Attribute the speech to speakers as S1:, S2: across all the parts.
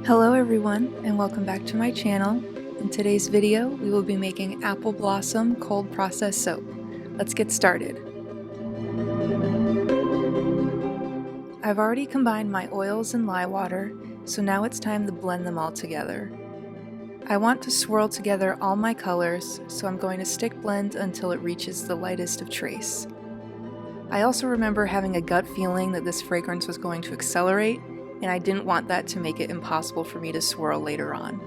S1: Hello everyone, and welcome back to my channel. In today's video, we will be making apple blossom cold process soap. Let's get started. I've already combined my oils and lye water, so now it's time to blend them all together. I want to swirl together all my colors, so I'm going to stick blend until it reaches the lightest of trace. I also remember having a gut feeling that this fragrance was going to accelerate, and I didn't want that to make it impossible for me to swirl later on.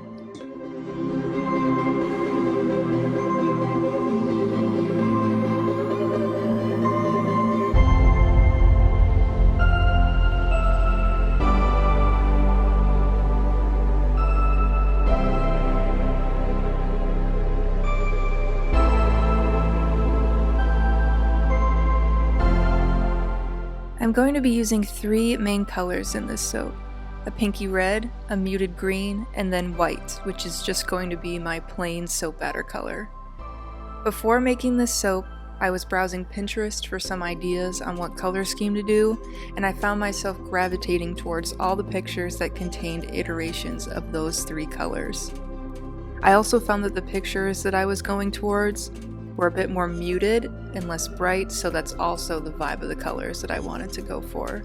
S1: I'm going to be using three main colors in this soap: a pinky red, a muted green, and then white, which is just going to be my plain soap batter color. Before making this soap, I was browsing Pinterest for some ideas on what color scheme to do, and I found myself gravitating towards all the pictures that contained iterations of those three colors. I also found that the pictures that I was going towards were a bit more muted and less bright, so that's also the vibe of the colors that I wanted to go for.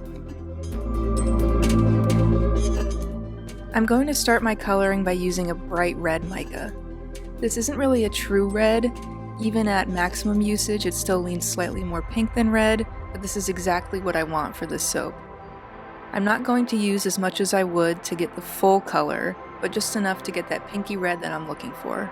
S1: I'm going to start my coloring by using a bright red mica. This isn't really a true red. Even at maximum usage, it still leans slightly more pink than red, but this is exactly what I want for this soap. I'm not going to use as much as I would to get the full color, but just enough to get that pinky red that I'm looking for.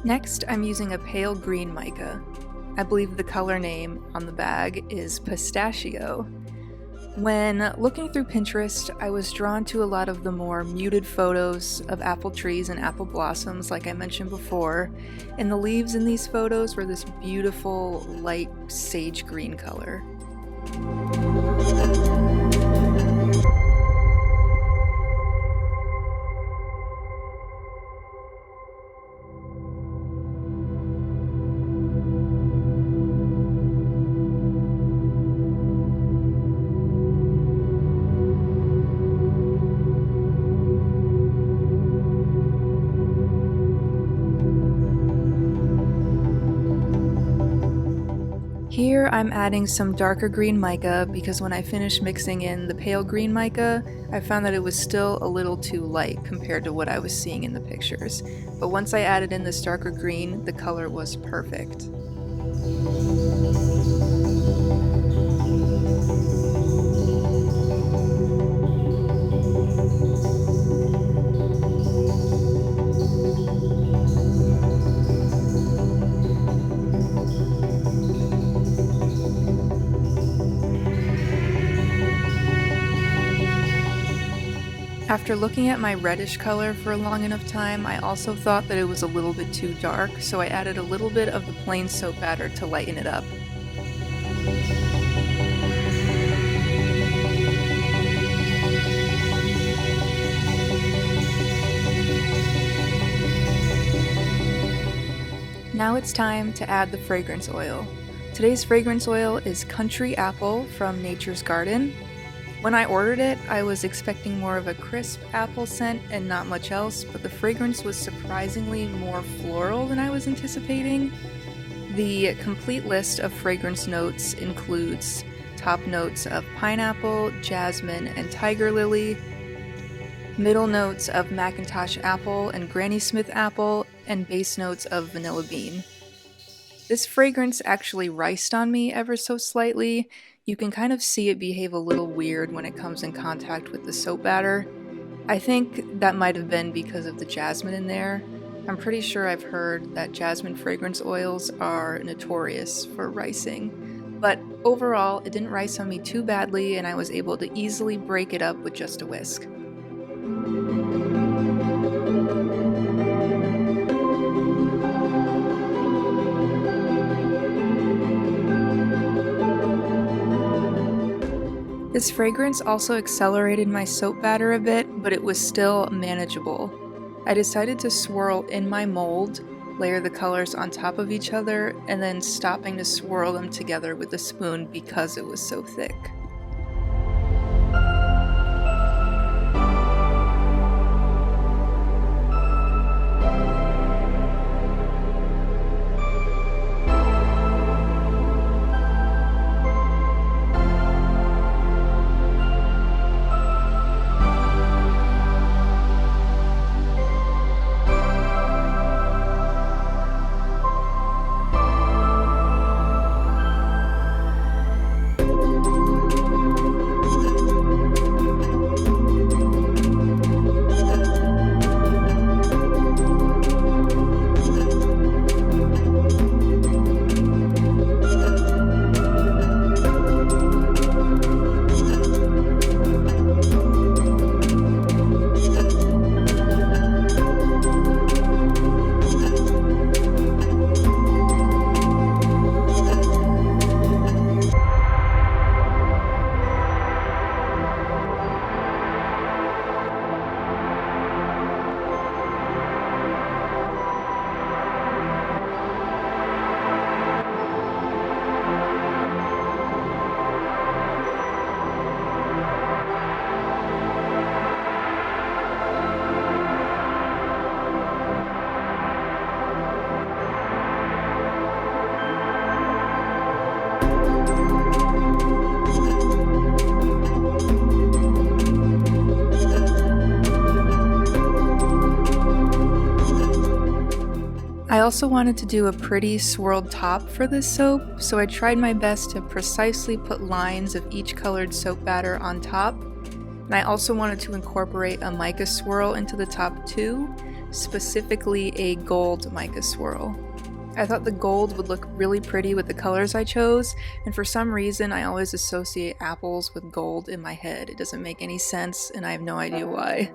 S1: Next, I'm using a pale green mica. I believe the color name on the bag is Pistachio. When looking through Pinterest, I was drawn to a lot of the more muted photos of apple trees and apple blossoms, like I mentioned before, and the leaves in these photos were this beautiful light sage green color. Here I'm adding some darker green mica because when I finished mixing in the pale green mica, I found that it was still a little too light compared to what I was seeing in the pictures. But once I added in this darker green, the color was perfect. After looking at my reddish color for a long enough time, I also thought that it was a little bit too dark, so I added a little bit of the plain soap batter to lighten it up. Now it's time to add the fragrance oil. Today's fragrance oil is Country Apple from Nature's Garden. When I ordered it, I was expecting more of a crisp apple scent and not much else, but the fragrance was surprisingly more floral than I was anticipating. The complete list of fragrance notes includes top notes of pineapple, jasmine, and tiger lily, middle notes of Macintosh apple and Granny Smith apple, and base notes of vanilla bean. This fragrance actually riced on me ever so slightly. You can kind of see it behave a little weird when it comes in contact with the soap batter. I think that might have been because of the jasmine in there. I'm pretty sure I've heard that jasmine fragrance oils are notorious for ricing. But overall, it didn't rice on me too badly, and I was able to easily break it up with just a whisk. This fragrance also accelerated my soap batter a bit, but it was still manageable. I decided to swirl in my mold, layer the colors on top of each other, and then stopping to swirl them together with a spoon because it was so thick. I also wanted to do a pretty swirled top for this soap, so I tried my best to precisely put lines of each colored soap batter on top. And I also wanted to incorporate a mica swirl into the top too, specifically a gold mica swirl. I thought the gold would look really pretty with the colors I chose, and for some reason I always associate apples with gold in my head. It doesn't make any sense, and I have no idea why.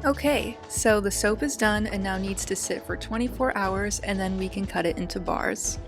S1: Okay, so the soap is done and now needs to sit for 24 hours and then we can cut it into bars.